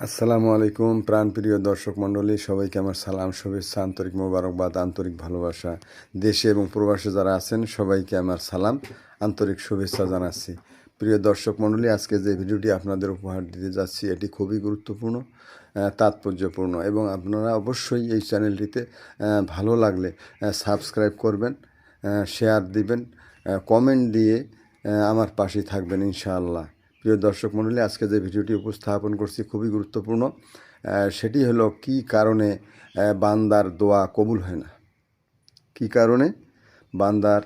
আসসালামু আলাইকুম প্রাণপ্রিয় দর্শক মণ্ডলী, সবাইকে আমার সালাম, শুভেচ্ছা, আন্তরিক মোবারকবাদ, আন্তরিক ভালোবাসা। দেশে এবং প্রবাসে যারা আছেন সবাইকে আমার সালাম, আন্তরিক শুভেচ্ছা জানাচ্ছি। প্রিয় দর্শক মণ্ডলী, আজকে যে ভিডিওটি আপনাদের উপহার দিতে যাচ্ছি এটি খুবই গুরুত্বপূর্ণ, তাৎপর্যপূর্ণ, এবং আপনারা অবশ্যই এই চ্যানেলটিতে ভালো লাগলে সাবস্ক্রাইব করবেন, শেয়ার দিবেন, কমেন্ট দিয়ে আমার পাশেই থাকবেন ইনশাআল্লাহ। প্রিয় দর্শক মণ্ডলী, আজকে যে ভিডিওটি উপস্থাপন করছি খুবই গুরুত্বপূর্ণ। সেটি হলো কি কারণে বান্দার দোয়া কবুল হয় না। কি কারণে বান্দার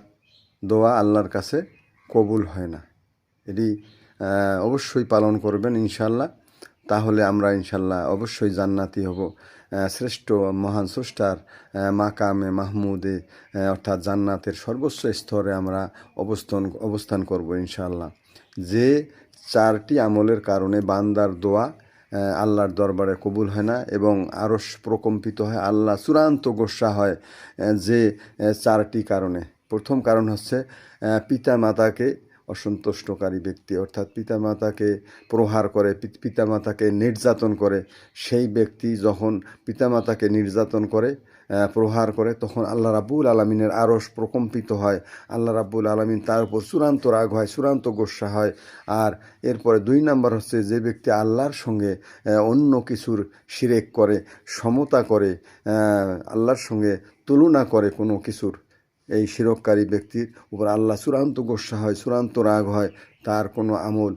দোয়া আল্লাহর কাছে কবুল হয় না, এটি অবশ্যই পালন করবেন ইনশাআল্লাহ। তাহলে আমরা ইনশাআল্লাহ অবশ্যই জান্নাতি হব, শ্রেষ্ঠ মহান স্রষ্টার মাকামে মাহমুদে অর্থাৎ জান্নাতের সর্বোচ্চ স্তরে আমরা অবস্থান করব ইনশাআল্লাহ। যে চারটি আমলের কারণে বান্দার দোয়া আল্লাহর দরবারে কবুল হয় না এবং আরশ প্রকম্পিত হয়, আল্লাহ চূড়ান্ত গোস্বা হয়, যে চারটি কারণে। প্রথম কারণ হচ্ছে পিতা মাতাকে অসন্তুষ্টকারী ব্যক্তি, অর্থাৎ পিতামাতাকে প্রহার করে, পিতামাতাকে নির্যাতন করে। সেই ব্যক্তি যখন পিতামাতাকে নির্যাতন করে, প্রহার করে, তখন আল্লাহ রাব্বুল আলামিনের আরশ প্রকম্পিত হয়। আল্লাহ রাব্বুল আলামিন তার উপর চূড়ান্ত রাগ হয়, চূড়ান্ত গোস্বা হয়। আর এরপরে 2 নাম্বার হচ্ছে যে ব্যক্তি আল্লাহর সঙ্গে অন্য কিছুর শিরেক করে, সমতা করে, আল্লাহর সঙ্গে তুলনা করে কোনো কিছুর, এই শিরককারী ব্যক্তির উপর আল্লাহ চূড়ান্ত গোস্বা হয়, চূড়ান্ত রাগ হয়। তার কোনো আমল,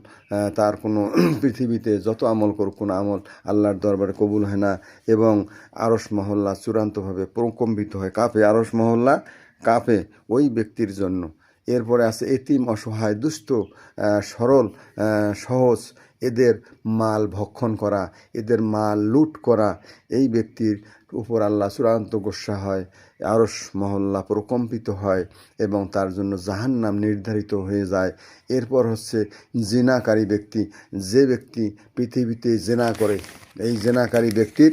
তার কোনো পৃথিবীতে যত আমল করুক, কোনো আমল আল্লাহর দরবারে কবুল হয় না এবং আরশ মহল্লা চূড়ান্তভাবে প্রকম্পিত হয়, কাঁপে, আরশ মহল্লা কাঁপে ওই ব্যক্তির জন্য। এরপরে আছে এতিম, অসহায়, দুস্থ, সরল, সহজ, এদের মাল ভক্ষণ করা, এদের মাল লুট করা, এই ব্যক্তির উপর আল্লাহ চূড়ান্ত গোস্বা হয়, আরশ মহল্লা প্রকম্পিত হয় এবং তার জন্য জাহান্নাম নির্ধারিত হয়ে যায়। এরপর হচ্ছে জিনাকারী ব্যক্তি, যে ব্যক্তি পৃথিবীতে জেনা করে, এই জেনাকারী ব্যক্তির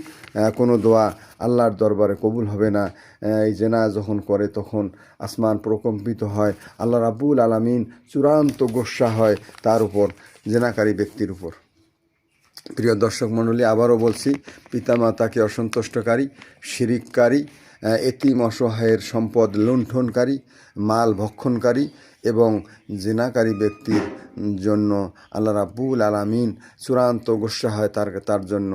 কোনো দোয়া আল্লাহর দরবারে কবুল হবে না। এই জেনা যখন করে তখন আসমান প্রকম্পিত হয়, আল্লাহ রাব্বুল আলামিন চূড়ান্ত গোস্বা হয় তার উপর, জেনাকারী ব্যক্তির উপর। প্রিয় দর্শক মণ্ডলী, আবারও বলছি, পিতামাতাকে অসন্তুষ্টকারী, শিরিককারী, এতিম অসহায়ের সম্পদ লুণ্ঠনকারী, মাল ভক্ষণকারী এবং জিনাকারী ব্যক্তির জন্য আল্লাহ রাব্বুল আলামিন চূড়ান্ত গোস্বা হয় তার জন্য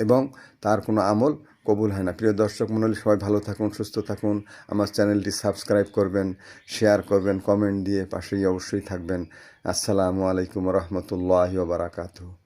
এবং তার কোনো আমল কবুল হয় না। প্রিয় দর্শক মণ্ডলী, সবাই ভালো থাকুন, সুস্থ থাকুন। আমার চ্যানেলটি সাবস্ক্রাইব করবেন, শেয়ার করবেন, কমেন্ট দিয়ে পাশেই অবশ্যই থাকবেন। আসসালামু আলাইকুম রহমতুল্লাহি ওয়া বারাকাতুহু।